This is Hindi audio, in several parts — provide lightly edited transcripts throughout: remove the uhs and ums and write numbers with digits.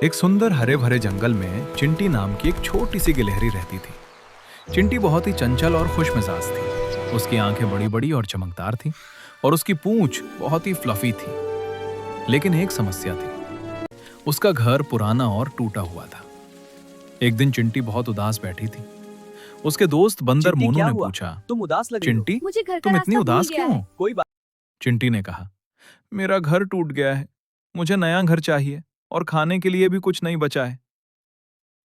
एक सुंदर हरे भरे जंगल में चिंटी नाम की एक छोटी सी गिलहरी रहती थी। चिंटी बहुत ही चंचल और खुशमिजाज थी। उसकी आंखें बड़ी बड़ी और चमकदार थीं और उसकी पूंछ बहुत ही फ्लफी थी। लेकिन एक समस्या थी, उसका घर पुराना और टूटा हुआ था। एक दिन चिंटी बहुत उदास बैठी थी। उसके दोस्त बंदर मोनू ने पूछा, तुम उदास लग रही हो। चिंटी, मुझे घर का तुम इतनी रास्ता उदास भूल गया क्यों है। हो? कोई बात चिंटी ने कहा, मेरा घर टूट गया है, मुझे नया घर चाहिए और खाने के लिए भी कुछ नहीं बचा है।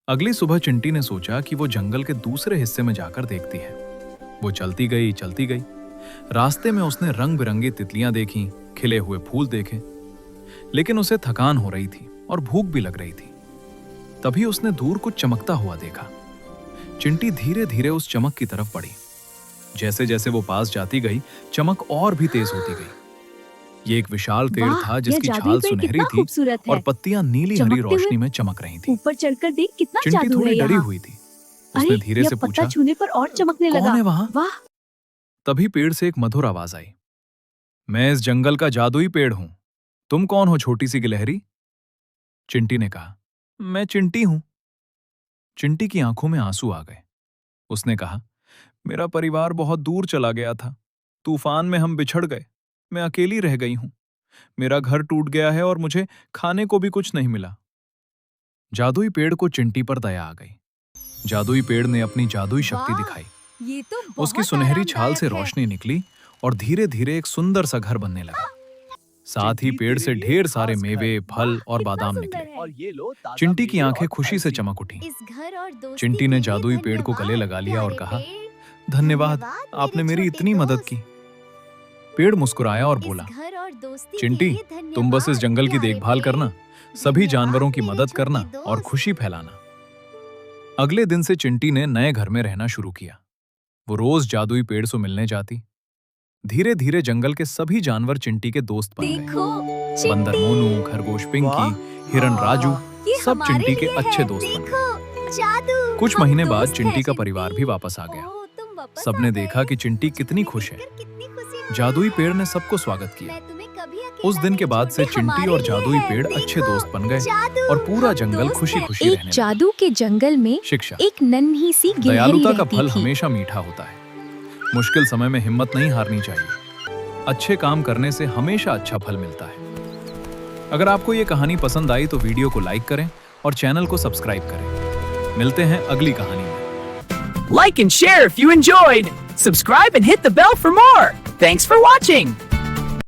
अगली सुबह चिंटी ने सोचा कि वो जंगल के दूसरे हिस्से में जाकर देखती है। वो चलती गई। रास्ते में उसने रंग बिरंगी तितलियां देखी, खिले हुए फूल देखे, लेकिन उसे थकान हो रही थी और भूख भी लग रही थी। तभी उसने दूर कुछ चमकता हुआ देखा। चिंटी धीरे धीरे उस चमक की तरफ बढ़ी। जैसे जैसे वो पास जाती गई, चमक और भी तेज होती गई। ये एक विशाल पेड़ वाह, था यह जिसकी जादुई छाल पेड़ सुनहरी कितना थी खूबसूरत है। और पत्तियां नीली हरी चमकते हुए रोशनी में चमक रही थी। ऊपर चढ़कर देख कितना चिंटी जादू है थोड़ी डरी यहाँ। हुई थी। उसने अरे, धीरे यह से पत्ता पूछा, छूने पर और चमकने कौन लगा। है वहां? वाह, तभी पेड़ से एक मधुर आवाज आई, मैं इस जंगल का जादुई पेड़ हूं। तुम कौन हो छोटी सी गिलहरी? चिंटी ने कहा, मैं चिंटी हूं। चिंटी की आंखों में आंसू आ गए। उसने कहा, मेरा परिवार बहुत दूर चला गया था। तूफान में हम बिछड़ गए। मैं अकेली रह गई हूं। मेरा घर टूट गया है और मुझे खाने को भी कुछ नहीं मिला। जादुई पेड़ को चिंटी पर दया आ गई। जादुई पेड़ ने अपनी जादुई शक्ति वाह, दिखाई। ये तो उसकी बहुत सुनहरी छाल से आरामदायक है। रोशनी निकली और धीरे धीरे एक सुंदर सा घर बनने लगा। साथ ही चिंटी, पेड़ तेरे से लिए ढेर खास सारे घर। मेवे, फल और कितना बादाम सुंदर निकले। है। और ये लो ताजा चिंटी की मेवे आंखें और खुशी से आइसक्रीम। चमक उठी। इस घर और दोस्ती चिंटी ने के लिए जादुई पेड़ को गले लगा लिया और कहा, धन्यवाद, आपने मेरी इतनी मदद की। पेड़ मुस्कुराया और बोला, चिंटी, तुम बस इस जंगल की देखभाल करना, सभी जानवरों की मदद करना और खुशी फैलाना। अगले दिन से चिंटी ने नए घर में रहना शुरू किया। वो रोज जादुई पेड़ से मिलने जाती। धीरे धीरे जंगल के सभी जानवर चिंटी के दोस्त बन गए। बंदर मोनू, खरगोश पिंकी, हिरन राजू, सब चिंटी के अच्छे दोस्त बन गए। कुछ महीने बाद चिंटी का परिवार भी वापस आ गया। सबने देखा कि चिंटी कितनी खुश है। जादुई पेड़ ने सबको स्वागत किया। उस दिन के बाद से चिंटी और जादुई पेड़ अच्छे दोस्त बन गए और पूरा जंगल खुशी खुशी रहने एक लगा। जादू के जंगल में शिक्षा, एक नन्ही सी गिलहरी दयालुता का रहती फल थी। हमेशा मीठा होता है। मुश्किल समय में हिम्मत नहीं हारनी चाहिए। अच्छे काम करने से हमेशा अच्छा फल मिलता है। अगर आपको ये कहानी पसंद आई तो वीडियो को लाइक करें और चैनल को सब्सक्राइब करें। मिलते हैं अगली कहानी में। Like and share if you enjoyed. Subscribe and hit the bell for more. Thanks for watching.